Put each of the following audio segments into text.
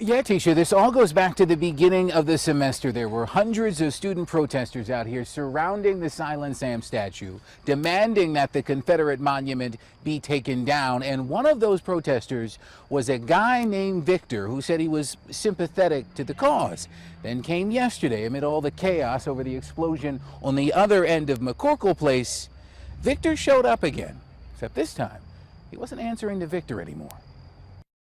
Yeah, Tisha, this all goes back to the beginning of the semester. There were hundreds of student protesters out here surrounding the Silent Sam statue, demanding that the Confederate monument be taken down. And one of those protesters was a guy named Victor who said he was sympathetic to the cause. Then came yesterday, amid all the chaos over the explosion on the other end of McCorkle Place, Victor showed up again, except this time he wasn't answering to Victor anymore.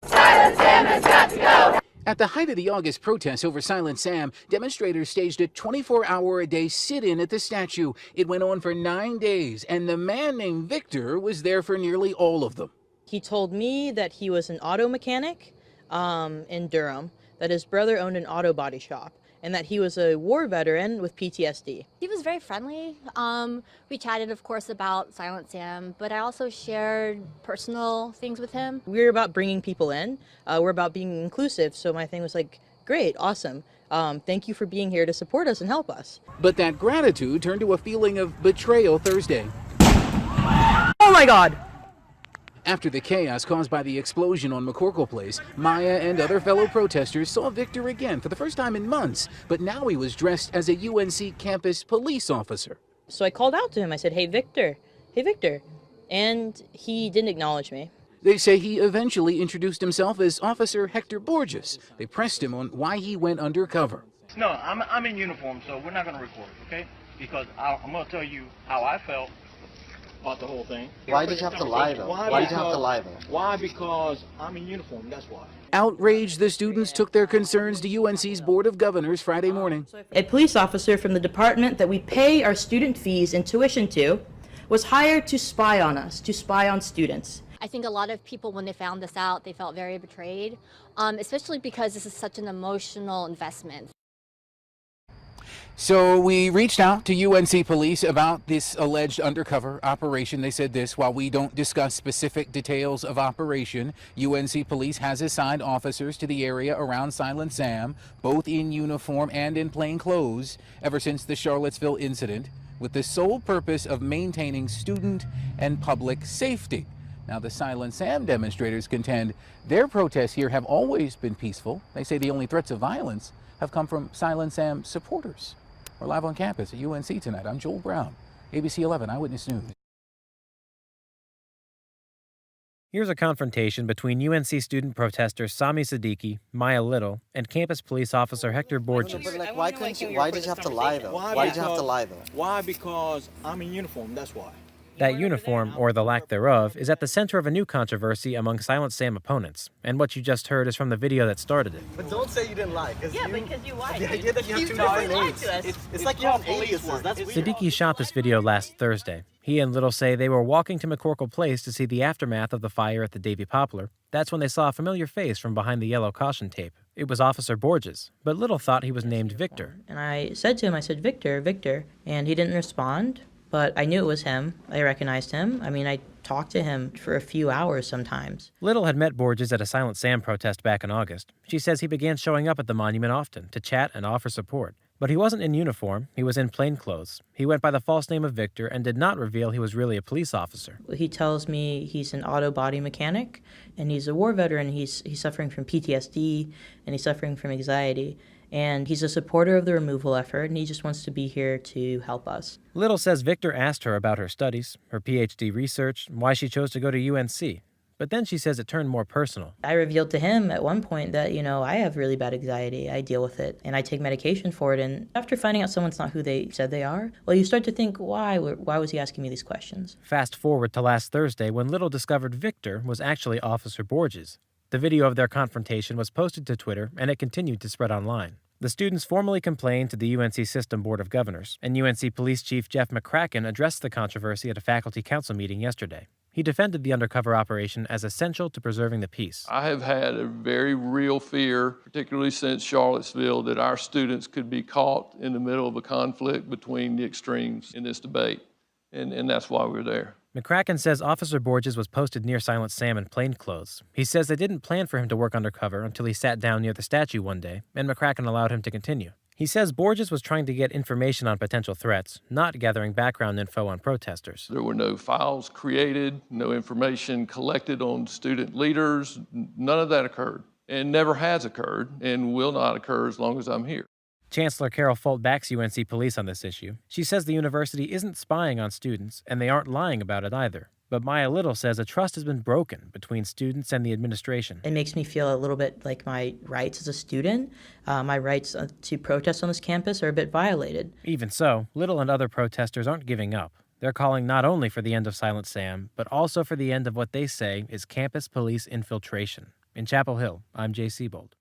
Silent Sam has got to go! At the height of the August protests over Silent Sam, demonstrators staged a 24-hour-a-day sit-in at the statue. It went on for 9 days, and the man named Victor was there for nearly all of them. He told me that he was an auto mechanic in Durham, that his brother owned an auto body shop, and that he was a war veteran with PTSD. He was very friendly. We chatted, of course, about Silent Sam, but I also shared personal things with him. We're about bringing people in. We're about being inclusive, so my thing was like, great, awesome. Thank you for being here to support us and help us. But that gratitude turned to a feeling of betrayal Thursday. Oh my God! After the chaos caused by the explosion on McCorkle Place, Maya and other fellow protesters saw Victor again for the first time in months, but now he was dressed as a UNC campus police officer. So I called out to him. I said, hey, Victor, and he didn't acknowledge me. They say he eventually introduced himself as Officer Hector Borges. They pressed him on why he went undercover. No, I'm in uniform, so we're not going to record it, okay? Because I'm going to tell you how I felt about the whole thing. Why did you have to lie, though? Why did you have to lie, though? Why? Because I'm in uniform, that's why. Outraged, the students took their concerns to UNC's Board of Governors Friday morning. A police officer from the department that we pay our student fees and tuition to was hired to spy on us, to spy on students. I think a lot of people, when they found this out, they felt very betrayed, especially because this is such an emotional investment. So we reached out to UNC police about this alleged undercover operation. They said this: while we don't discuss specific details of operation, UNC police has assigned officers to the area around Silent Sam, both in uniform and in plain clothes, ever since the Charlottesville incident, with the sole purpose of maintaining student and public safety. Now, the Silent Sam demonstrators contend their protests here have always been peaceful. They say the only threats of violence have come from Silent Sam supporters. We're live on campus at UNC tonight. I'm Joel Brown, ABC 11 Eyewitness News. Here's a confrontation between UNC student protester Sami Siddiqui, Maya Little, and campus police officer Hector Borges. But like, why did you have to lie, though? Why did you have to lie, though? Why? Because I'm in uniform, that's why. That uniform, or the lack thereof, is at the center of a new controversy among Silent Sam opponents, and what you just heard is from the video that started it. But don't say you didn't lie, Yeah, because you lied. The idea that you have two different names. It's like you have aliases, that's weird. Siddiqui shot this video last Thursday. He and Little say they were walking to McCorkle Place to see the aftermath of the fire at the Davy Poplar. That's when they saw a familiar face from behind the yellow caution tape. It was Officer Borges, but Little thought he was named Victor. And I said to him, I said, Victor, and he didn't respond. But I knew it was him. I recognized him. I mean, I talked to him for a few hours sometimes. Little had met Borges at a Silent Sam protest back in August. She says he began showing up at the monument often to chat and offer support. But he wasn't in uniform. He was in plain clothes. He went by the false name of Victor and did not reveal he was really a police officer. He tells me he's an auto body mechanic, and he's a war veteran. He's suffering from PTSD, and he's suffering from anxiety. And he's a supporter of the removal effort, and he just wants to be here to help us. Little says Victor asked her about her studies, her PhD research, why she chose to go to UNC. But then she says it turned more personal. I revealed to him at one point that, I have really bad anxiety. I deal with it, and I take medication for it. And after finding out someone's not who they said they are, well, you start to think, why was he asking me these questions? Fast forward to last Thursday when Little discovered Victor was actually Officer Borges. The video of their confrontation was posted to Twitter, and it continued to spread online. The students formally complained to the UNC System Board of Governors, and UNC Police Chief Jeff McCracken addressed the controversy at a faculty council meeting yesterday. He defended the undercover operation as essential to preserving the peace. I have had a very real fear, particularly since Charlottesville, that our students could be caught in the middle of a conflict between the extremes in this debate, and that's why we're there. McCracken says Officer Borges was posted near Silent Sam in plainclothes. He says they didn't plan for him to work undercover until he sat down near the statue one day, and McCracken allowed him to continue. He says Borges was trying to get information on potential threats, not gathering background info on protesters. There were no files created, no information collected on student leaders. None of that occurred. and never has occurred and will not occur as long as I'm here. Chancellor Carol Folt backs UNC police on this issue. She says the university isn't spying on students, and they aren't lying about it either. But Maya Little says a trust has been broken between students and the administration. It makes me feel a little bit like my rights as a student, my rights to protest on this campus are a bit violated. Even so, Little and other protesters aren't giving up. They're calling not only for the end of Silent Sam, but also for the end of what they say is campus police infiltration. In Chapel Hill, I'm Jay Siebold.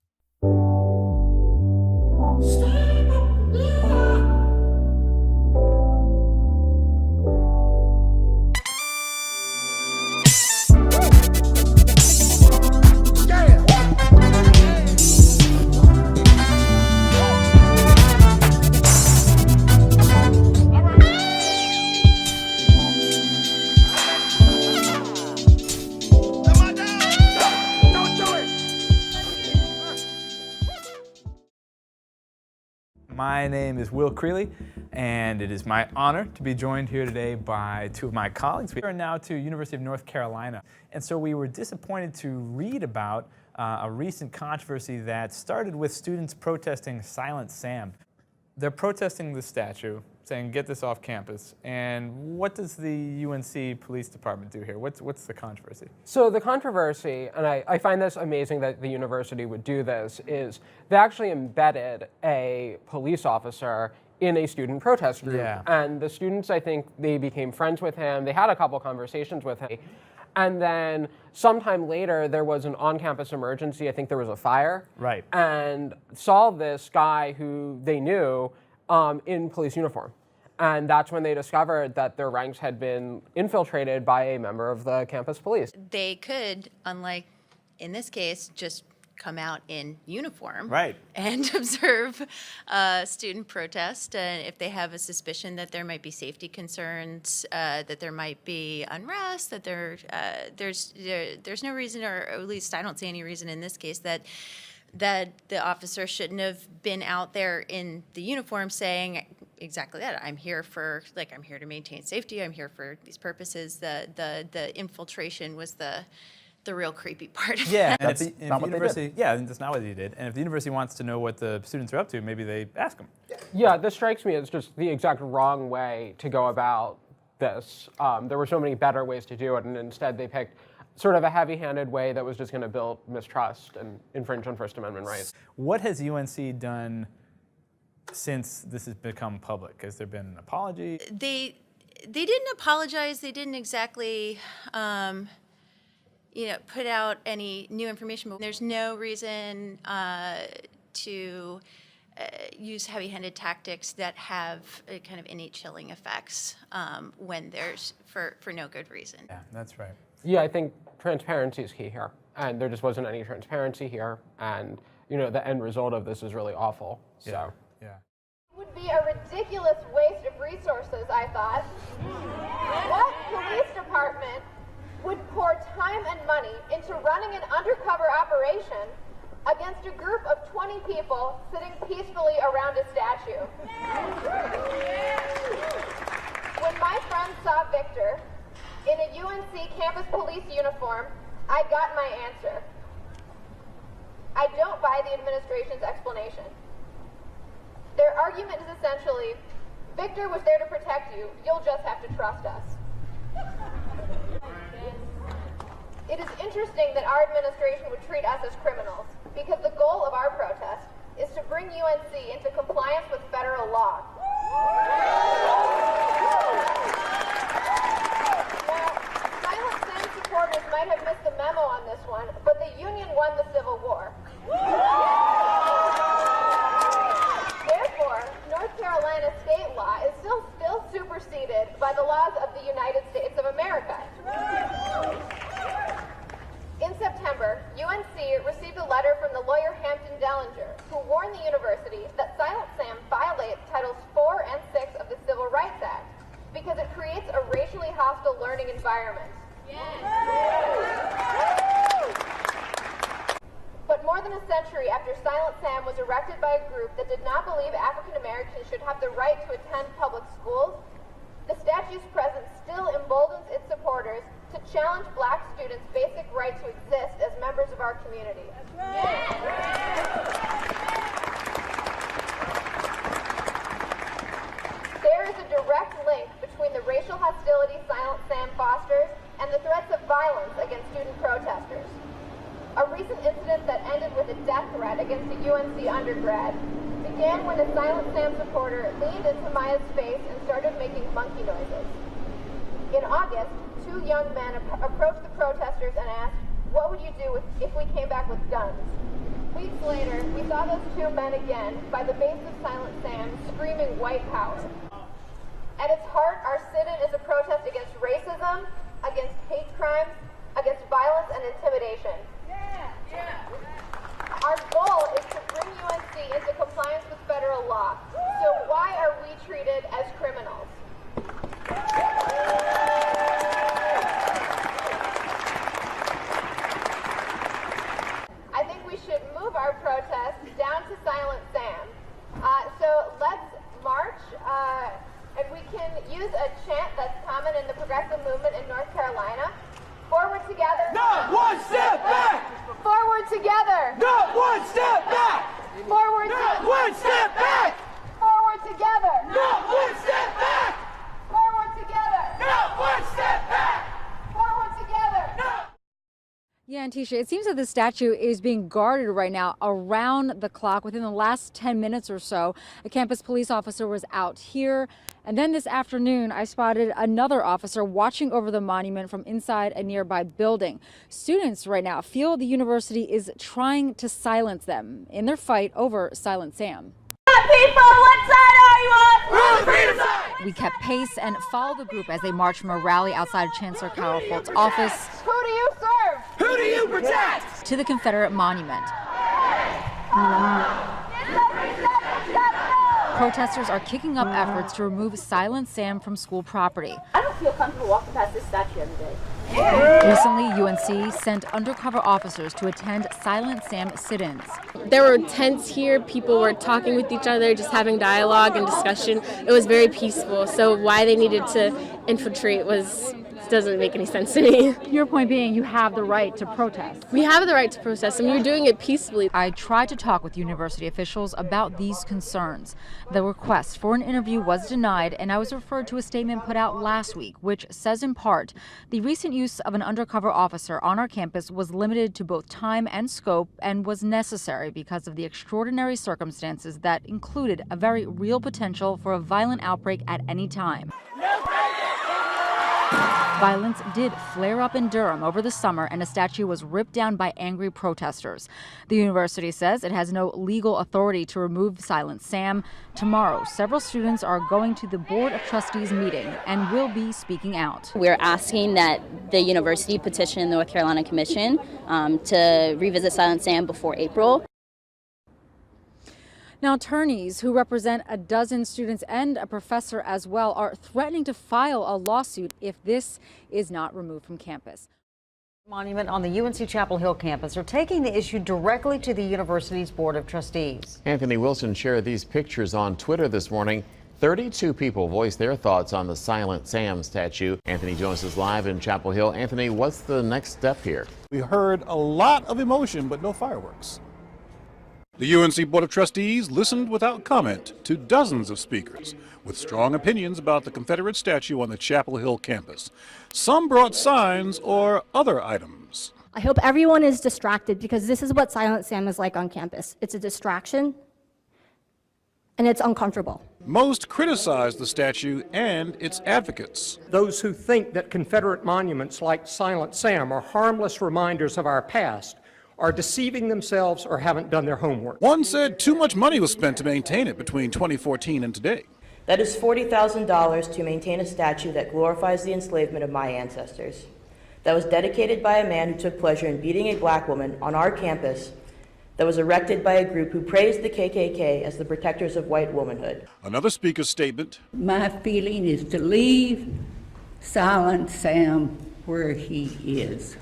My name is Will Creeley, and it is my honor to be joined here today by two of my colleagues. We are now to University of North Carolina, and so we were disappointed to read about a recent controversy that started with students protesting Silent Sam. They're protesting the statue, saying get this off campus. And what does the UNC Police Department do here? What's the controversy? So the controversy, and I find this amazing that the university would do this, is they actually embedded a police officer in a student protest group. Yeah. And the students, I think, they became friends with him. They had a couple conversations with him. And then sometime later, there was an on-campus emergency. I think there was a fire. Right. And saw this guy who they knew in police uniform. And that's when they discovered that their ranks had been infiltrated by a member of the campus police. They could, unlike in this case, just come out in uniform, Right, and observe student protest. And if they have a suspicion that there might be safety concerns, that there might be unrest, that there's no reason, or at least I don't see any reason in this case that the officer shouldn't have been out there in the uniform saying exactly that. I'm here to maintain safety. I'm here for these purposes. The infiltration was the real creepy part of yeah, that. and if the university, yeah, that's not what he did. And if the university wants to know what the students are up to, maybe they ask them. Yeah, this strikes me as just the exact wrong way to go about this. There were so many better ways to do it, and instead they picked sort of a heavy-handed way that was just going to build mistrust and infringe on First Amendment rights. What has UNC done since this has become public? Has there been an apology? They didn't apologize. They didn't exactly put out any new information. But there's no reason to use heavy-handed tactics that have a kind of innate chilling effects when there's for no good reason. Yeah, that's right. Yeah, I think transparency is key here, and there just wasn't any transparency here, and the end result of this is really awful. So. Yeah. It would be a ridiculous waste of resources, I thought. What police department would pour time and money into running an undercover operation against a group of 20 people sitting peacefully around a statue? When my friends saw Victor in a UNC campus police uniform, I got my answer. I don't buy the administration's explanation. Their argument is essentially, Victor was there to protect you, you'll just have to trust us. It is interesting that our administration would treat us as criminals, because the goal of our protest is to bring UNC into compliance with federal law. Silent Sam supporters might have missed the memo on this one, but the Union won the Civil War. Therefore, North Carolina state law is still superseded by the laws of the United States of America. In September, UNC received a letter from the lawyer Hampton Dellinger, who warned the university that Silent Sam violates Titles 4 and 6 of the Civil Rights Act because it creates a racially hostile learning environment. But more than a century after Silent Sam was erected by a group that did not believe African Americans should have the right to attend public schools, the statue's presence still emboldens its supporters to challenge black students' basic right to exist as members members of our community. There is a direct link between the racial hostility Silent Sam fosters and the threats of violence against student protesters. A recent incident that ended with a death threat against a UNC undergrad began when a Silent Sam supporter leaned into Maya's face and started making monkey noises. In August, two young men approached the protesters and asked, "What would you do if we came back with guns?" Weeks later, we saw those two men again by the base of Silent Sam screaming white power. At its heart, our sit-in is a protest against racism, against hate crimes, against violence and intimidation. Our goal is to bring UNC into compliance with federal law. So why are we treated as criminals? I think we should move our protest down to Silent Sam. So let's march, and we can use a chant that's common in the progressive movement in North Carolina. Forward together. Not one step back. Forward together. Not one step back. Forward. Not one step back. Forward together. Not one step back. Forward together. Not one step back. Forward together. Yeah, and Tisha, it seems that the statue is being guarded right now around the clock. Within the last 10 minutes or so, a campus police officer was out here. And then this afternoon, I spotted another officer watching over the monument from inside a nearby building. Students right now feel the university is trying to silence them in their fight over Silent Sam. People, what side are you on? We're on the freedom side. We kept pace and followed the group as they marched from a rally outside Chancellor Carol Folt's office. Who do you serve? Who do you protect? To the Confederate monument. Protesters are kicking up efforts to remove Silent Sam from school property. I don't feel comfortable walking past this statue every day. Recently, UNC sent undercover officers to attend Silent Sam sit-ins. There were tents here, people were talking with each other, just having dialogue and discussion. It was very peaceful, so why they needed to infiltrate doesn't make any sense to me. Your point being, you have the right to protest. We have the right to protest, and we're doing it peacefully. I tried to talk with university officials about these concerns. The request for an interview was denied, and I was referred to a statement put out last week, which says in part, the recent use of an undercover officer on our campus was limited to both time and scope and was necessary because of the extraordinary circumstances that included a very real potential for a violent outbreak at any time. Violence did flare up in Durham over the summer, and a statue was ripped down by angry protesters. The university says it has no legal authority to remove Silent Sam. Tomorrow, several students are going to the Board of Trustees meeting and will be speaking out. We're asking that the university petition the North Carolina Commission to revisit Silent Sam before April. Now, attorneys who represent a dozen students and a professor as well are threatening to file a lawsuit if this is not removed from campus. Monument on the UNC Chapel Hill campus are taking the issue directly to the university's Board of Trustees. Anthony Wilson shared these pictures on Twitter this morning. 32 people voiced their thoughts on the Silent Sam statue. Anthony Jones is live in Chapel Hill. Anthony, what's the next step here? We heard a lot of emotion, but no fireworks. The UNC Board of Trustees listened without comment to dozens of speakers with strong opinions about the Confederate statue on the Chapel Hill campus. Some brought signs or other items. I hope everyone is distracted because this is what Silent Sam is like on campus. It's a distraction and it's uncomfortable. Most criticized the statue and its advocates. Those who think that Confederate monuments like Silent Sam are harmless reminders of our past are deceiving themselves or haven't done their homework. One said too much money was spent to maintain it between 2014 and today. That is $40,000 to maintain a statue that glorifies the enslavement of my ancestors. That was dedicated by a man who took pleasure in beating a black woman on our campus. That was erected by a group who praised the KKK as the protectors of white womanhood. Another speaker's statement. My feeling is to leave Silent Sam where he is.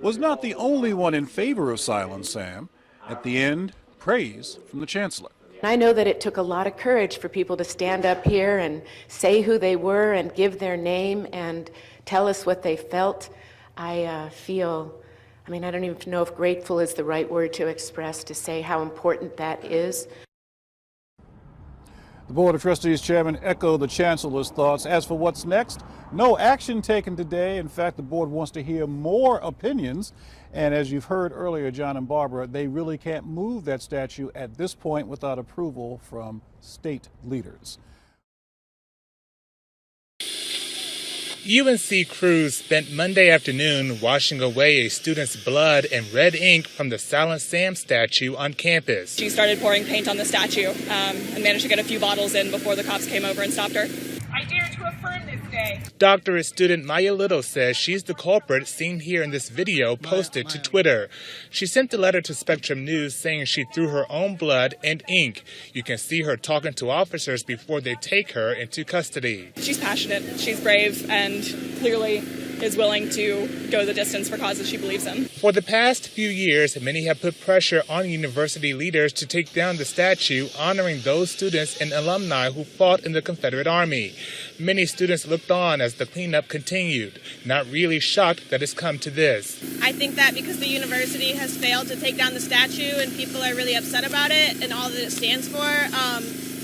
Was not the only one in favor of Silent Sam. At the end, praise from the chancellor. I know that it took a lot of courage for people to stand up here and say who they were and give their name and tell us what they felt. I don't even know if grateful is the right word to express, to say how important that is. The Board of Trustees chairman echoed the chancellor's thoughts. As for what's next, no action taken today. In fact, the board wants to hear more opinions. And as you've heard earlier, John and Barbara, they really can't move that statue at this point without approval from state leaders. UNC crews spent Monday afternoon washing away a student's blood and red ink from the Silent Sam statue on campus. She started pouring paint on the statue and managed to get a few bottles in before the cops came over and stopped her. I dare to affirm this day. Doctorate student Maya Little says she's the culprit seen here in this video posted to Twitter. She sent the letter to Spectrum News saying she threw her own blood and ink. You can see her talking to officers before they take her into custody. She's passionate, she's brave, and clearly is willing to go the distance for causes she believes in. For the past few years, many have put pressure on university leaders to take down the statue honoring those students and alumni who fought in the Confederate Army. Many students looked on as the cleanup continued, not really shocked that it's come to this. I think that because the university has failed to take down the statue and people are really upset about it and all that it stands for,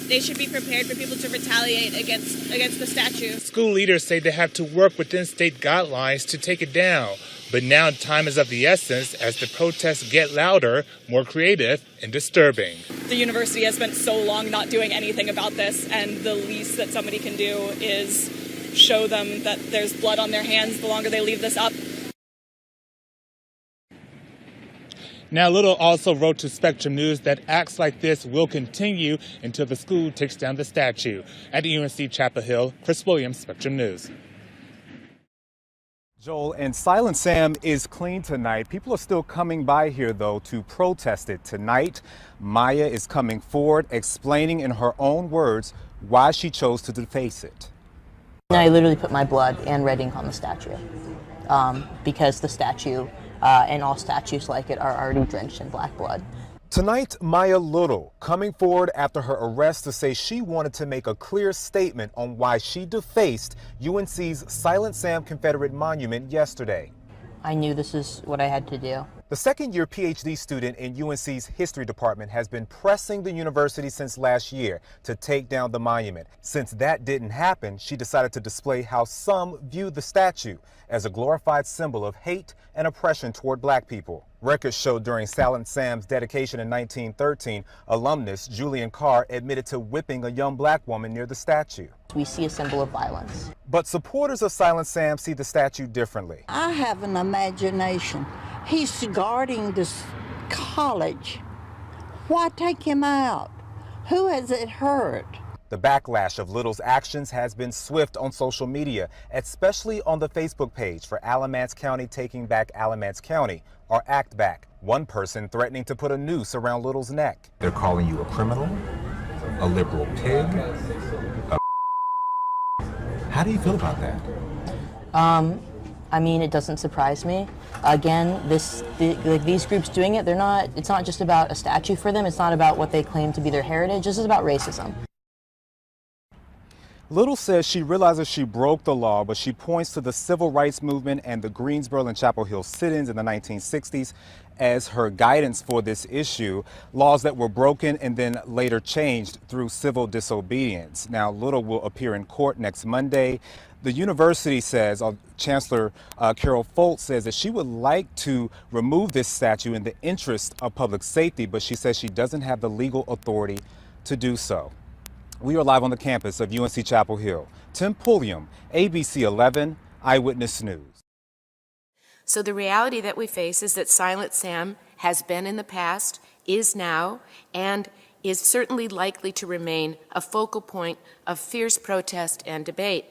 they should be prepared for people to retaliate against the statue. School leaders say they have to work within state guidelines to take it down. But now time is of the essence as the protests get louder, more creative, and disturbing. The university has spent so long not doing anything about this, and the least that somebody can do is show them that there's blood on their hands the longer they leave this up. Now, Little also wrote to Spectrum News that acts like this will continue until the school takes down the statue. At UNC Chapel Hill, Chris Williams, Spectrum News. Joel, and Silent Sam is clean tonight. People are still coming by here, though, to protest it. Tonight, Maya is coming forward, explaining in her own words why she chose to deface it. I literally put my blood and red ink on the statue because the statue and all statues like it are already drenched in black blood. Tonight, Maya Little coming forward after her arrest to say she wanted to make a clear statement on why she defaced UNC's Silent Sam Confederate Monument yesterday. I knew this is what I had to do. The second-year PhD student in UNC's history department has been pressing the university since last year to take down the monument. Since that didn't happen, she decided to display how some view the statue as a glorified symbol of hate and oppression toward black people. Records show during Silent Sam's dedication in 1913, alumnus Julian Carr admitted to whipping a young black woman near the statue. We see a symbol of violence. But supporters of Silent Sam see the statue differently. I have an imagination. He's guarding this college. Why take him out? Who has it hurt? The backlash of Little's actions has been swift on social media, especially on the Facebook page for Alamance County Taking Back Alamance County, or Act Back. One person threatening to put a noose around Little's neck. They're calling you a criminal, a liberal pig, a How do you feel about that? I mean, it doesn't surprise me. Again, these groups doing it, it's not just about a statue for them. It's not about what they claim to be their heritage. This is about racism. Little says she realizes she broke the law, but she points to the civil rights movement and the Greensboro and Chapel Hill sit-ins in the 1960s as her guidance for this issue, laws that were broken and then later changed through civil disobedience. Now, Little will appear in court next Monday. The university says, Chancellor Carol Folt says that she would like to remove this statue in the interest of public safety, but she says she doesn't have the legal authority to do so. We are live on the campus of UNC Chapel Hill. Tim Pulliam, ABC 11 Eyewitness News. So the reality that we face is that Silent Sam has been in the past, is now, and is certainly likely to remain a focal point of fierce protest and debate.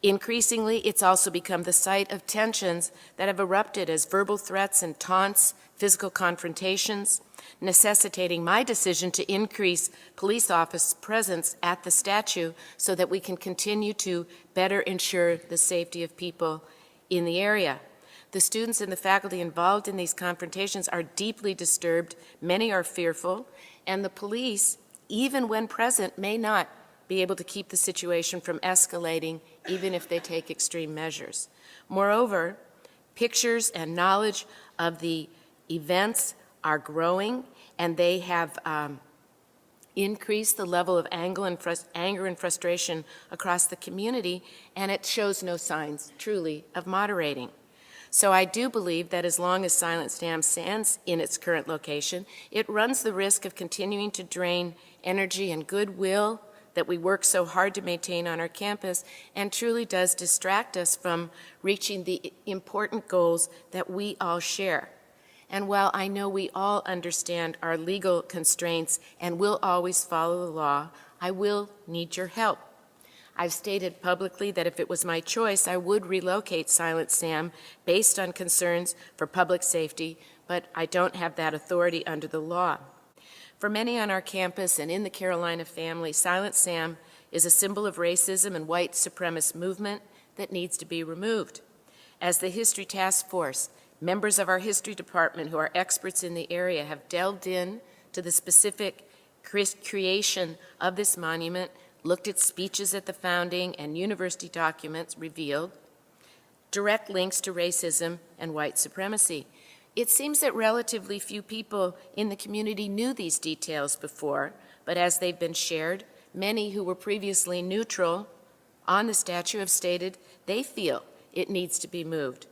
Increasingly, it's also become the site of tensions that have erupted as verbal threats and taunts, physical confrontations, necessitating my decision to increase police office presence at the statue so that we can continue to better ensure the safety of people in the area. The students and the faculty involved in these confrontations are deeply disturbed, many are fearful, and the police even when present, may not be able to keep the situation from escalating, even if they take extreme measures. Moreover, pictures and knowledge of the events are growing, and they have increased the level of anger and frustration across the community, and it shows no signs, truly, of moderating. So I do believe that as long as Silent Sam stands in its current location, it runs the risk of continuing to drain energy and goodwill that we work so hard to maintain on our campus, and truly does distract us from reaching the important goals that we all share. And while I know we all understand our legal constraints and will always follow the law, I will need your help. I've stated publicly that if it was my choice, I would relocate Silent Sam based on concerns for public safety, but I don't have that authority under the law. For many on our campus and in the Carolina family, Silent Sam is a symbol of racism and white supremacist movement that needs to be removed. As the History Task Force, members of our history department who are experts in the area have delved in to the specific creation of this monument, looked at speeches at the founding and university documents revealed direct links to racism and white supremacy. It seems that relatively few people in the community knew these details before, but as they've been shared, many who were previously neutral on the statue have stated they feel it needs to be moved.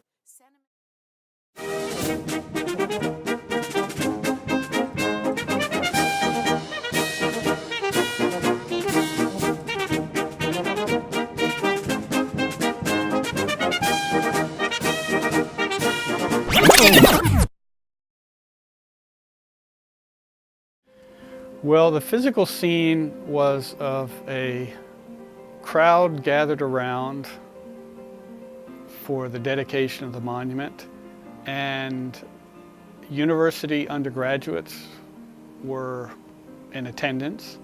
Well, the physical scene was of a crowd gathered around for the dedication of the monument, and university undergraduates were in attendance,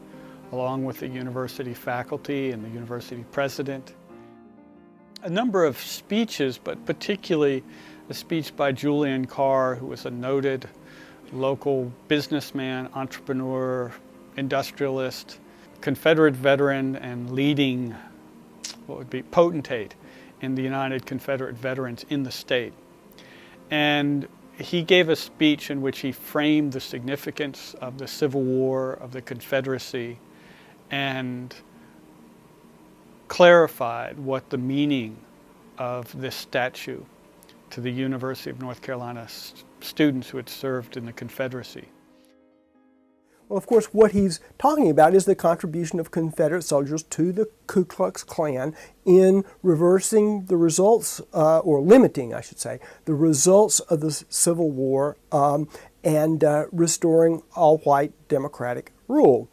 along with the university faculty and the university president. A number of speeches, but particularly a speech by Julian Carr, who was a noted local businessman, entrepreneur, industrialist, Confederate veteran, and leading, what would be, potentate in the United Confederate Veterans in the state. And he gave a speech in which he framed the significance of the Civil War, of the Confederacy, and clarified what the meaning of this statue to the University of North Carolina students who had served in the Confederacy. Well, of course, what he's talking about is the contribution of Confederate soldiers to the Ku Klux Klan in reversing the results, or limiting, I should say, the results of the Civil War and restoring all-white democratic rule.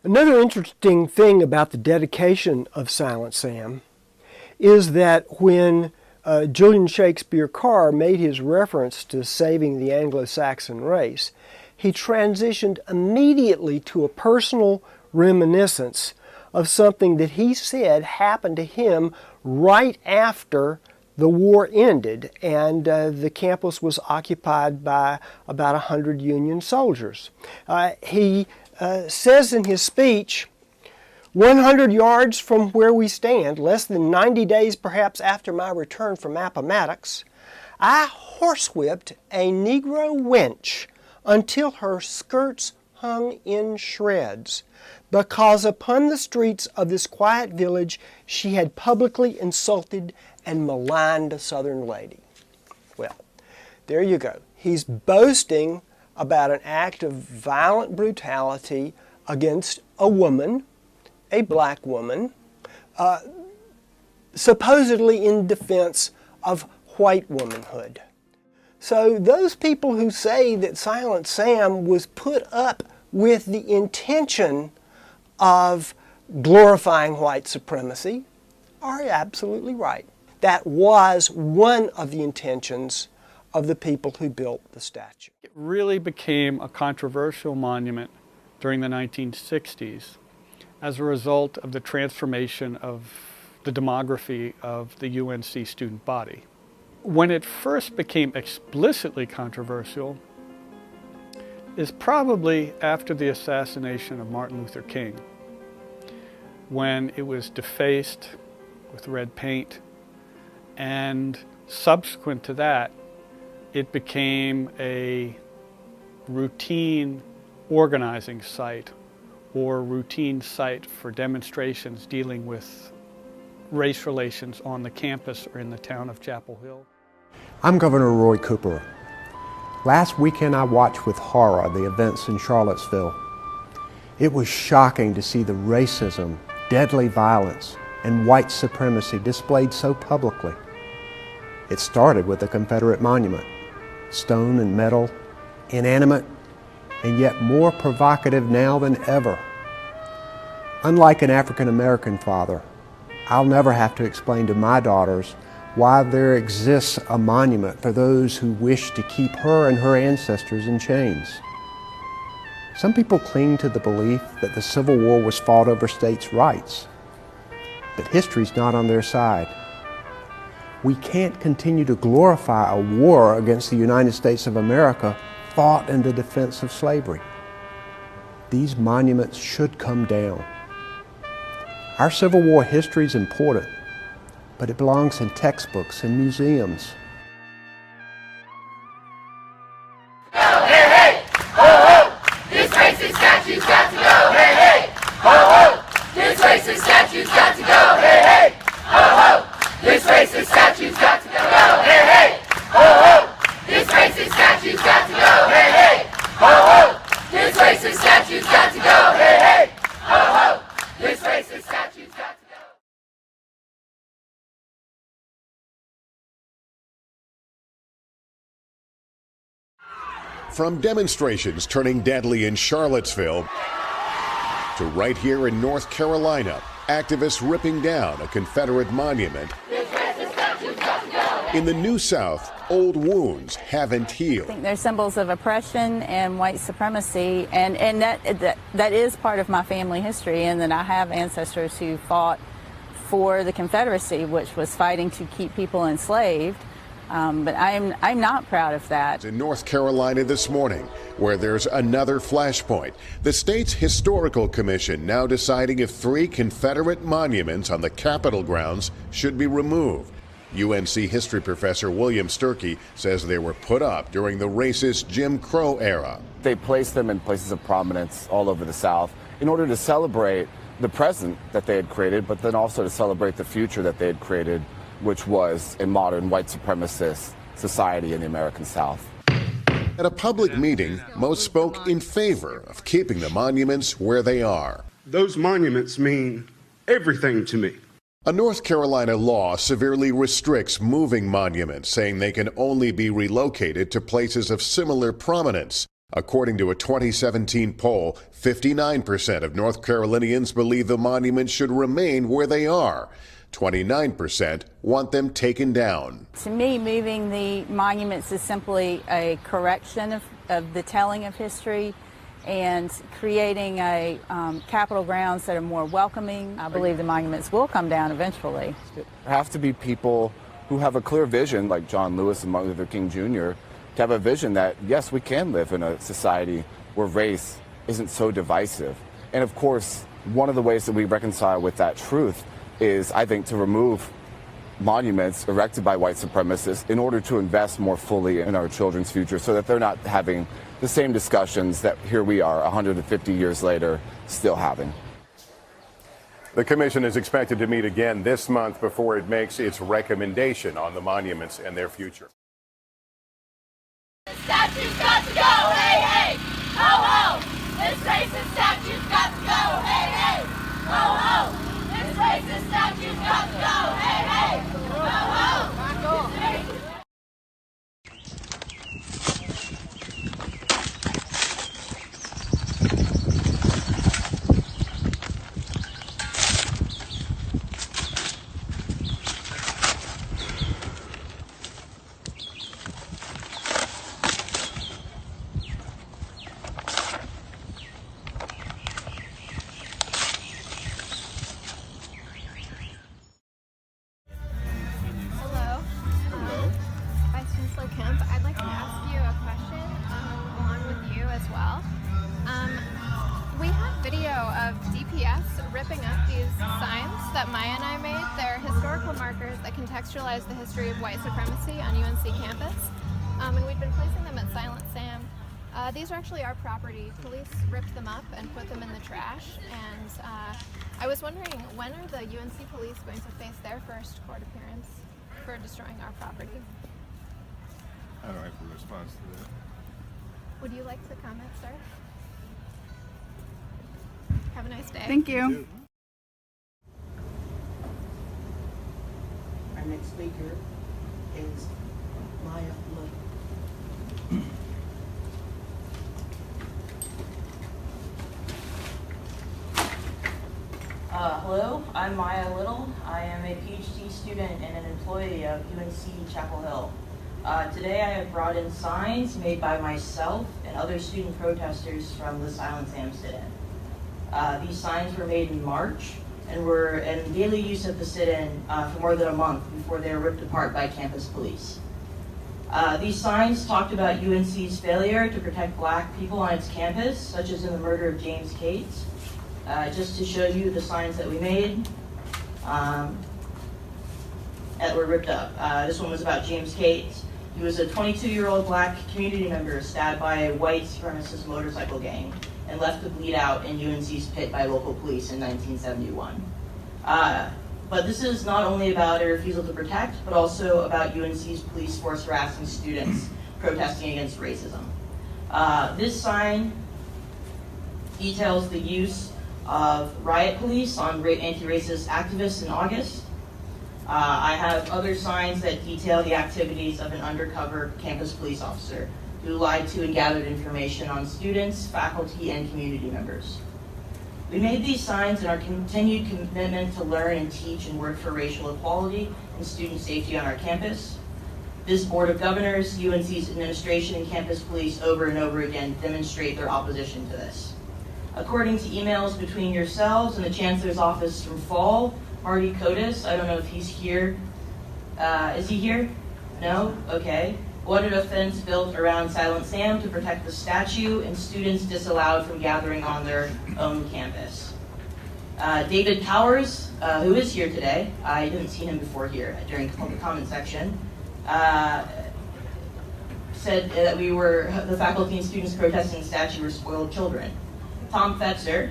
Another interesting thing about the dedication of Silent Sam is that when Julian Shakespeare Carr made his reference to saving the Anglo-Saxon race, he transitioned immediately to a personal reminiscence of something that he said happened to him right after the war ended and the campus was occupied by about 100 Union soldiers. He says in his speech, 100 yards from where we stand, less than 90 days perhaps after my return from Appomattox, I horsewhipped a Negro wench until her skirts hung in shreds, because upon the streets of this quiet village she had publicly insulted and maligned a Southern lady. Well, there you go. He's boasting about an act of violent brutality against a woman, a black woman, supposedly in defense of white womanhood. So those people who say that Silent Sam was put up with the intention of glorifying white supremacy are absolutely right. That was one of the intentions of the people who built the statue. It really became a controversial monument during the 1960s as a result of the transformation of the demography of the UNC student body. When it first became explicitly controversial, is probably after the assassination of Martin Luther King, when it was defaced with red paint, and subsequent to that, it became a routine organizing site or routine site for demonstrations dealing with race relations on the campus or in the town of Chapel Hill. I'm Governor Roy Cooper. Last weekend I watched with horror the events in Charlottesville. It was shocking to see the racism, deadly violence, and white supremacy displayed so publicly. It started with the Confederate monument, stone and metal, inanimate, and yet more provocative now than ever. Unlike an African American father, I'll never have to explain to my daughters why there exists a monument for those who wish to keep her and her ancestors in chains. Some people cling to the belief that the Civil War was fought over states' rights, but history's not on their side. We can't continue to glorify a war against the United States of America fought in the defense of slavery. These monuments should come down. Our Civil War history is important, but it belongs in textbooks and museums. Hey, hey, ho, ho, this racist statue's got to go. Hey, hey, ho, ho, this racist statue's got to go. Hey, hey, ho, ho, this racist statue's got to go. Hey, hey, ho, ho, this racist statue's got to go. Hey, hey, ho, ho, this racist statue's got to go. Hey, hey, ho, ho, this racist statue's got to go. From demonstrations turning deadly in Charlottesville to right here in North Carolina, activists ripping down a Confederate monument. In the New South, old wounds haven't healed. I think they're symbols of oppression and white supremacy, and that is part of my family history, and that I have ancestors who fought for the Confederacy, which was fighting to keep people enslaved. But I'm not proud of that. In North Carolina this morning, where there's another flashpoint, the state's historical commission now deciding if 3 Confederate monuments on the Capitol grounds should be removed. UNC history professor William Sturkey says they were put up during the racist Jim Crow era. They placed them in places of prominence all over the South in order to celebrate the present that they had created, but then also to celebrate the future that they had created, which was a modern white supremacist society in the American South. At a public meeting, most spoke in favor of keeping the monuments where they are. Those monuments mean everything to me. A North Carolina law severely restricts moving monuments, saying they can only be relocated to places of similar prominence. According to a 2017 poll, 59% of North Carolinians believe the monuments should remain where they are. 29% want them taken down. To me, moving the monuments is simply a correction of the telling of history and creating a Capitol grounds that are more welcoming. I believe the monuments will come down eventually. There have to be people who have a clear vision, like John Lewis and Martin Luther King Jr., to have a vision that, yes, we can live in a society where race isn't so divisive. And of course, one of the ways that we reconcile with that truth is, I think, to remove monuments erected by white supremacists in order to invest more fully in our children's future so that they're not having the same discussions that here we are 150 years later still having. The commission is expected to meet again this month before it makes its recommendation on the monuments and their future. The statue's got to go, hey, hey, ho, ho. This racist statue's got to go, hey, hey, ho, ho. This racist statue's got to go, hey, hey, ho, ho. that Maya and I made. They're historical markers that contextualize the history of white supremacy on UNC campus. And we've been placing them at Silent Sam. These are actually our property. Police ripped them up and put them in the trash. And I was wondering, when are the UNC police going to face their first court appearance for destroying our property? I don't have a response to that. Would you like to comment, sir? Have a nice day. Thank you. Our next speaker is Maya Little. Hello, I'm Maya Little. I am a PhD student and an employee of UNC Chapel Hill. Today I have brought in signs made by myself and other student protesters from the Silent Sam sit-in. These signs were made in March and were in daily use at the sit-in for more than a month before they were ripped apart by campus police. These signs talked about UNC's failure to protect black people on its campus, such as in the murder of James Cates. Just to show you the signs that we made that were ripped up. This one was about James Cates. He was a 22-year-old black community member stabbed by a white supremacist motorcycle gang and left to bleed out in UNC's pit by local police in 1971. But this is not only about a refusal to protect, but also about UNC's police force harassing students protesting against racism. This sign details the use of riot police on anti-racist activists in August. I have other signs that detail the activities of an undercover campus police officer who lied to and gathered information on students, faculty, and community members. We made these signs in our continued commitment to learn and teach and work for racial equality and student safety on our campus. This Board of Governors, UNC's administration, and campus police over and over again demonstrate their opposition to this. According to emails between yourselves and the Chancellor's office from fall, Marty Kotis, I don't know if he's here. Is he here? No? Okay. Ordered a fence built around Silent Sam to protect the statue and students disallowed from gathering on their own campus. David Powers, who is here today, I didn't see him before here during the comment section, said that the faculty and students protesting the statue were spoiled children. Tom Fetzer,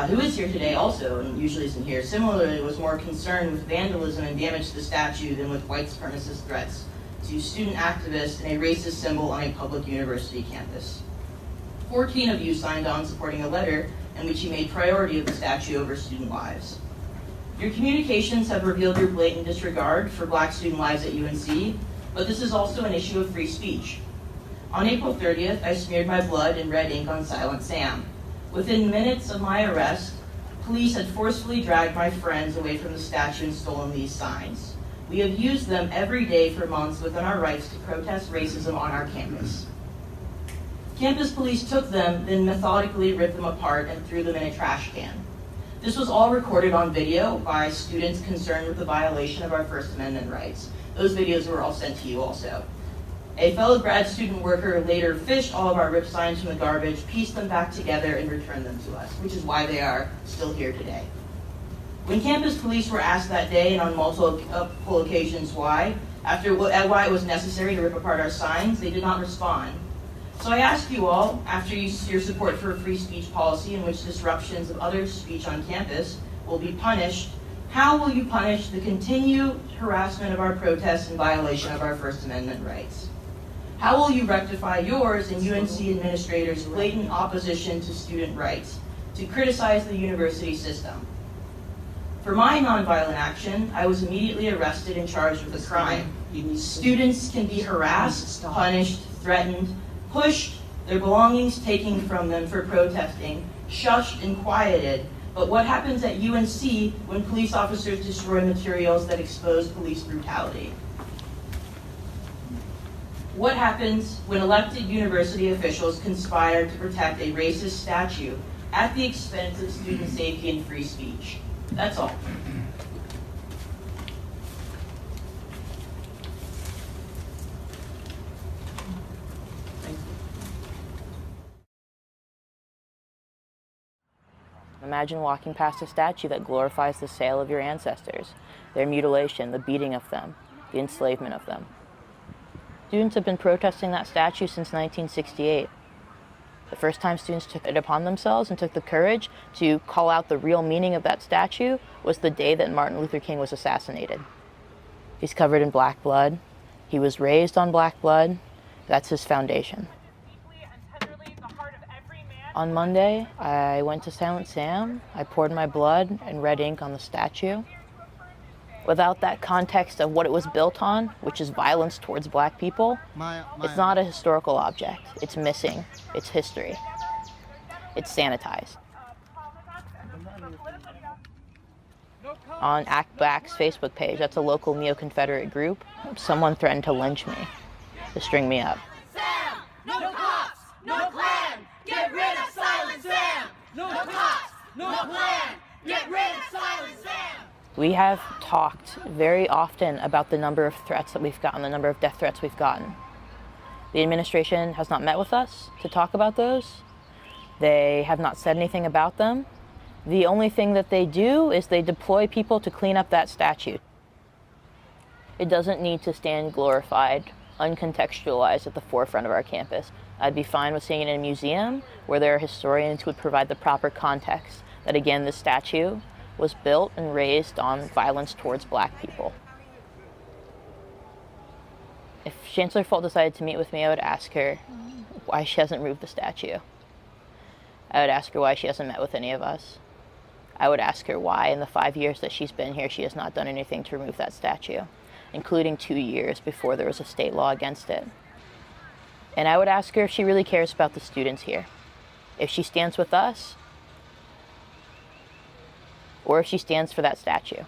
who is here today also, and usually isn't here, similarly was more concerned with vandalism and damage to the statue than with white supremacist threats to student activists and a racist symbol on a public university campus. 14 of you signed on supporting a letter in which you made priority of the statue over student lives. Your communications have revealed your blatant disregard for black student lives at UNC, but this is also an issue of free speech. On April 30th, I smeared my blood in red ink on Silent Sam. Within minutes of my arrest, police had forcefully dragged my friends away from the statue and stolen these signs. We have used them every day for months within our rights to protest racism on our campus. Campus police took them, then methodically ripped them apart and threw them in a trash can. This was all recorded on video by students concerned with the violation of our First Amendment rights. Those videos were all sent to you also. A fellow grad student worker later fished all of our ripped signs from the garbage, pieced them back together, and returned them to us, which is why they are still here today. When campus police were asked that day and on multiple occasions why it was necessary to rip apart our signs, they did not respond. So I ask you all, after your support for a free speech policy in which disruptions of other speech on campus will be punished, how will you punish the continued harassment of our protests in violation of our First Amendment rights? How will you rectify yours and UNC administrators' blatant opposition to student rights, to criticize the university system? For my nonviolent action, I was immediately arrested and charged with a crime. Students can be harassed, punished, threatened, pushed, their belongings taken from them for protesting, shushed and quieted. But what happens at UNC when police officers destroy materials that expose police brutality? What happens when elected university officials conspire to protect a racist statue at the expense of student safety and free speech? That's all. My Imagine walking past a statue that glorifies the sale of your ancestors, their mutilation, the beating of them, the enslavement of them. Students have been protesting that statue since 1968. The first time students took it upon themselves and took the courage to call out the real meaning of that statue was the day that Martin Luther King was assassinated. He's covered in black blood. He was raised on black blood. That's his foundation. On Monday, I went to Silent Sam. I poured my blood and red ink on the statue. Without that context of what it was built on, which is violence towards black people, it's not a historical object. It's missing. It's history. It's sanitized. On Act Back's Facebook page, that's a local neo-Confederate group, someone threatened to lynch me, to string me up. Sam! No cops! No plan! Get rid of Silent Sam! No cops! No plan! Get rid of Silent Sam! We have talked very often about the number of threats that we've gotten, the number of death threats we've gotten. The administration has not met with us to talk about those. They have not said anything about them. The only thing that they do is they deploy people to clean up that statue. It doesn't need to stand glorified, uncontextualized at the forefront of our campus. I'd be fine with seeing it in a museum where there are historians who would provide the proper context that, again, this statue was built and raised on violence towards black people. If Chancellor Folt decided to meet with me, I would ask her why she hasn't removed the statue. I would ask her why she hasn't met with any of us. I would ask her why in the 5 years that she's been here, she has not done anything to remove that statue, including 2 years before there was a state law against it. And I would ask her if she really cares about the students here, if she stands with us, or if she stands for that statue.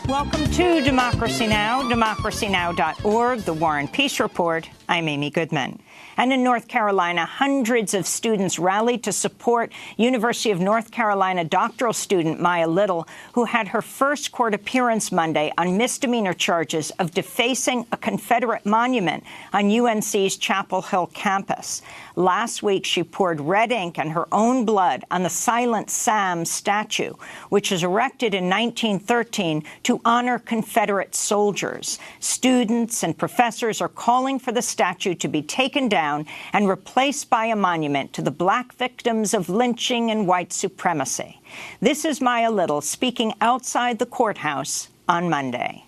Welcome to Democracy Now!, democracynow.org, The War and Peace Report. I'm Amy Goodman. And in North Carolina, hundreds of students rallied to support University of North Carolina doctoral student Maya Little, who had her first court appearance Monday on misdemeanor charges of defacing a Confederate monument on UNC's Chapel Hill campus. Last week, she poured red ink and her own blood on the Silent Sam statue, which was erected in 1913 to honor Confederate soldiers. Students and professors are calling for the statue to be taken down and replaced by a monument to the black victims of lynching and white supremacy. This is Maya Little speaking outside the courthouse on Monday.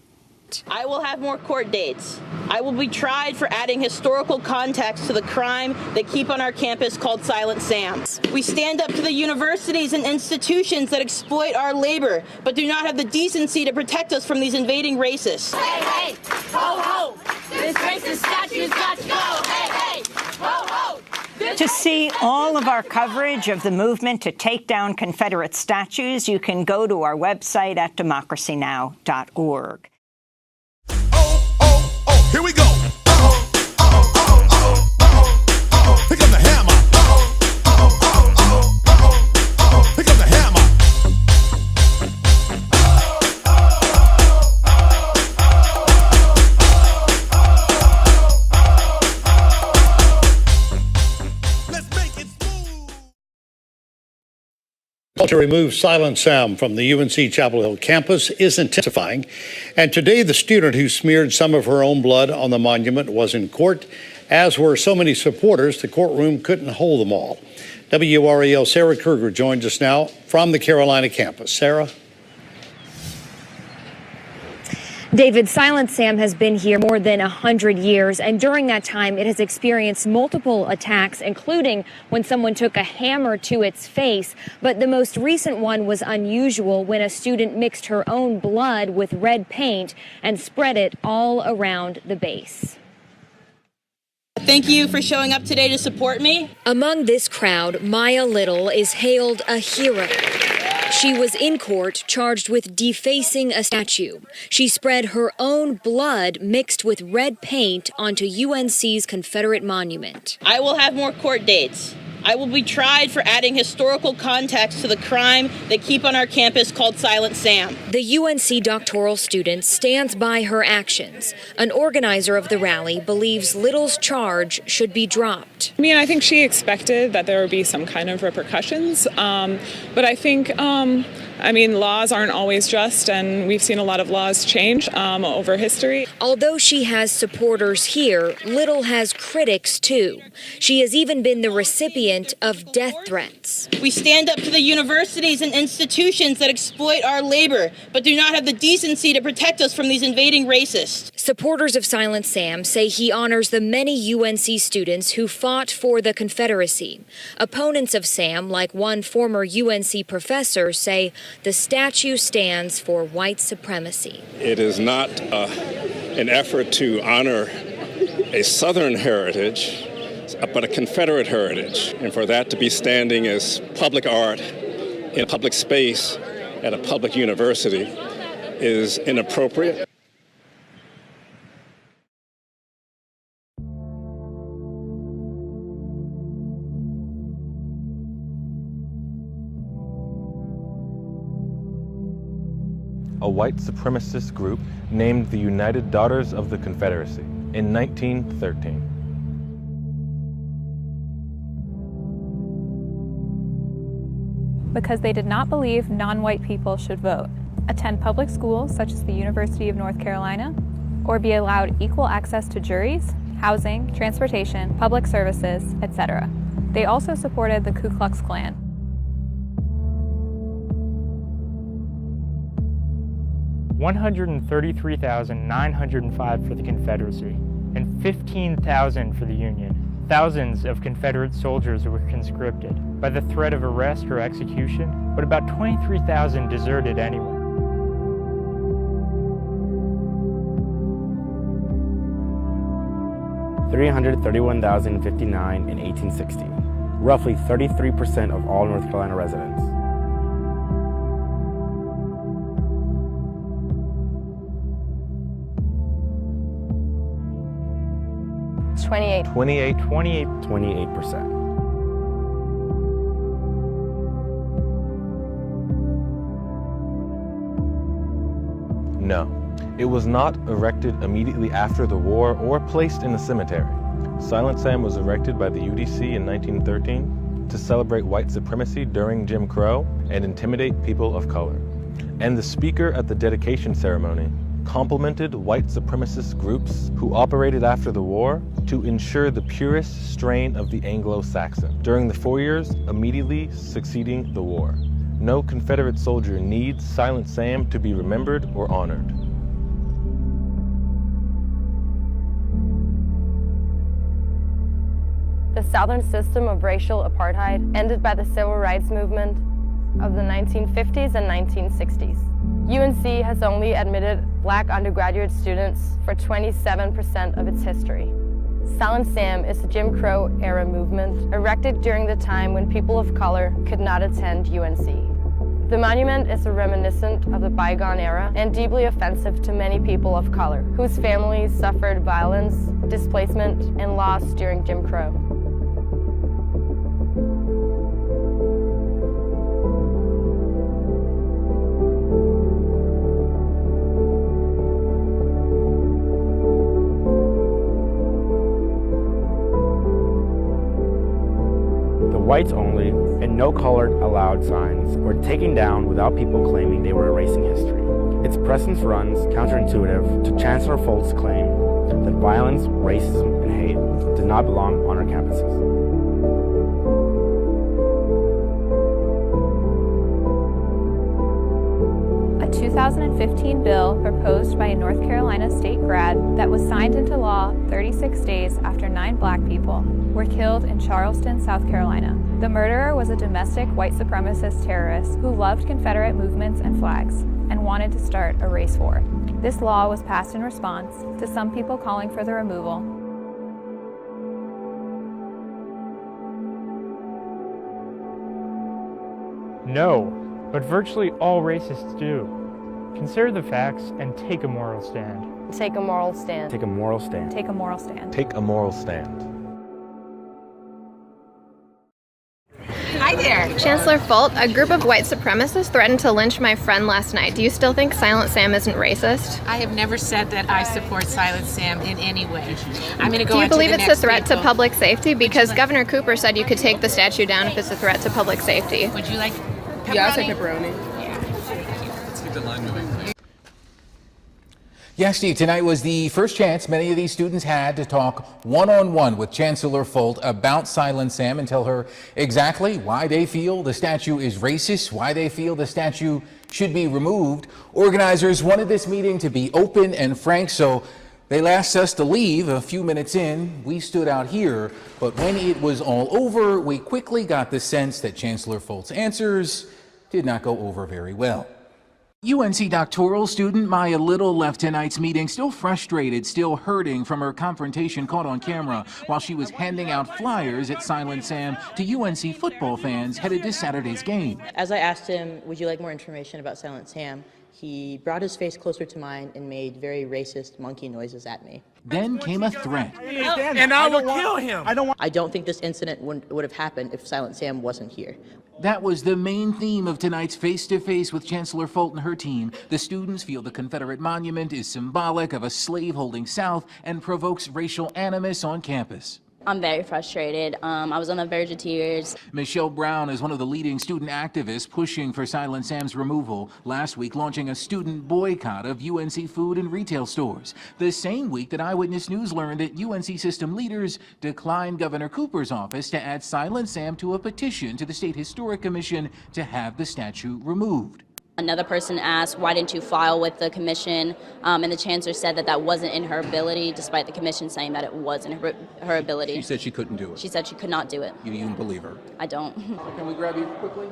I will have more court dates. I will be tried for adding historical context to the crime they keep on our campus called Silent Sam. We stand up to the universities and institutions that exploit our labor, but do not have the decency to protect us from these invading racists. Hey, hey, ho, ho! This racist statue's got to go! Hey, hey, ho, ho! To see all of our coverage of the movement to take down Confederate statues, you can go to our website at democracynow.org. Here we go. Here comes the hammer. Here comes the hammer. Let's make it smooth. To remove Silent Sam from the UNC Chapel Hill campus is intensifying, and today the student who smeared some of her own blood on the monument was in court, as were so many supporters the courtroom couldn't hold them all. WRAL Sarah Kruger joins us now from the Carolina campus. Sarah? David, Silent Sam has been here more than 100 years, and during that time, it has experienced multiple attacks, including when someone took a hammer to its face. But the most recent one was unusual when a student mixed her own blood with red paint and spread it all around the base. Thank you for showing up today to support me. Among this crowd, Maya Little is hailed a hero. She was in court charged with defacing a statue. She spread her own blood mixed with red paint onto UNC's Confederate monument. I will have more court dates. I will be tried for adding historical context to the crime they keep on our campus called Silent Sam. The UNC doctoral student stands by her actions. An organizer of the rally believes Little's charge should be dropped. I mean, I think she expected that there would be some kind of repercussions, but I think laws aren't always just, and we've seen a lot of laws change over history. Although she has supporters here, Little has critics too. She has even been the recipient of death threats. We stand up to the universities and institutions that exploit our labor, but do not have the decency to protect us from these invading racists. Supporters of Silent Sam say he honors the many UNC students who fought for the Confederacy. Opponents of Sam, like one former UNC professor, say the statue stands for white supremacy. It is not an effort to honor a Southern heritage, but a Confederate heritage. And for that to be standing as public art in a public space at a public university is inappropriate. A white supremacist group named the United Daughters of the Confederacy in 1913. Because they did not believe non-white people should vote, attend public schools such as the University of North Carolina, or be allowed equal access to juries, housing, transportation, public services, etc. They also supported the Ku Klux Klan. $133,905 for the Confederacy and 15,000 for the Union. Thousands of Confederate soldiers were conscripted by the threat of arrest or execution, but about 23,000 deserted anyway. $331,059 in 1860, roughly 33% of all North Carolina residents. $28,000. 28%. No, it was not erected immediately after the war or placed in a cemetery. Silent Sam was erected by the UDC in 1913 to celebrate white supremacy during Jim Crow and intimidate people of color. And the speaker at the dedication ceremony complimented white supremacist groups who operated after the war to ensure the purest strain of the Anglo-Saxon during the 4 years immediately succeeding the war. No Confederate soldier needs Silent Sam to be remembered or honored. The Southern system of racial apartheid ended by the civil rights movement of the 1950s and 1960s. UNC has only admitted black undergraduate students for 27% of its history. Silent Sam is a Jim Crow era movement erected during the time when people of color could not attend UNC. The monument is a reminiscent of the bygone era and deeply offensive to many people of color whose families suffered violence, displacement, and loss during Jim Crow. Whites only and no colored allowed signs were taken down without people claiming they were erasing history. Its presence runs counterintuitive to Chancellor Folt's claim that violence, racism, and hate do not belong on our campuses. A 2015 bill proposed by a North Carolina state grad that was signed into law 36 days after 9 black people were killed in Charleston, South Carolina. The murderer was a domestic white supremacist terrorist who loved Confederate movements and flags and wanted to start a race war. This law was passed in response to some people calling for the removal. No, but virtually all racists do. Consider the facts and take a moral stand. Take a moral stand. Take a moral stand. Take a moral stand. Take a moral stand. Chancellor Folt, a group of white supremacists threatened to lynch my friend last night. Do you still think Silent Sam isn't racist? I have never said that I support Silent Sam in any way. I'm going to go Do you on to believe the it's a next threat to people. public safety? Because Governor Cooper said you could take the statue down if it's a threat to public safety. Would you like pepperoni? Yeah, I'll take pepperoni. Let's keep the line moving. Yes, Steve, tonight was the first chance many of these students had to talk one-on-one with Chancellor Folt about Silent Sam and tell her exactly why they feel the statue is racist, why they feel the statue should be removed. Organizers wanted this meeting to be open and frank, so they asked us to leave a few minutes in. We stood out here, but when it was all over, we quickly got the sense that Chancellor Folt's answers did not go over very well. UNC doctoral student Maya Little left tonight's meeting still frustrated, still hurting from her confrontation caught on camera while she was handing out flyers at Silent Sam to UNC football fans headed to Saturday's game. As I asked him, would you like more information about Silent Sam, he brought his face closer to mine and made very racist monkey noises at me. Then came a threat. And I will kill him. I don't think this incident would have happened if Silent Sam wasn't here. That was the main theme of tonight's face-to-face with Chancellor Folt and her team. The students feel the Confederate monument is symbolic of a slave-holding South and provokes racial animus on campus. I'm very frustrated. I was on the verge of tears. Michelle Brown is one of the leading student activists pushing for Silent Sam's removal, last week launching a student boycott of UNC food and retail stores. The same week that Eyewitness News learned that UNC system leaders declined Governor Cooper's office to add Silent Sam to a petition to the State Historic Commission to have the statue removed. Another person asked, why didn't you file with the commission? And the chancellor said that that wasn't in her ability, despite the commission saying that it was in her ability. She said she couldn't do it. She said she could not do it. You even believe her? I don't. Can we grab you quickly?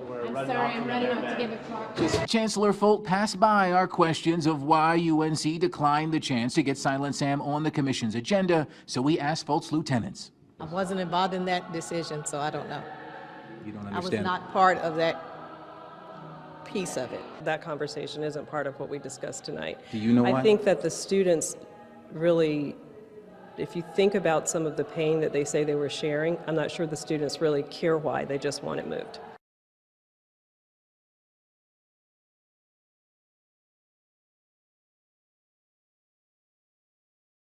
I'm sorry, I'm running off to give a talk. Chancellor Folt passed by our questions of why UNC declined the chance to get Silent Sam on the commission's agenda, so we asked Folt's lieutenants. I wasn't involved in that decision, so I don't know. You don't I was understand? not part of that piece of it. That conversation isn't part of what we discussed tonight. Do you know why? I think that the students really, if you think about some of the pain that they say they were sharing, I'm not sure the students really care why, they just want it moved.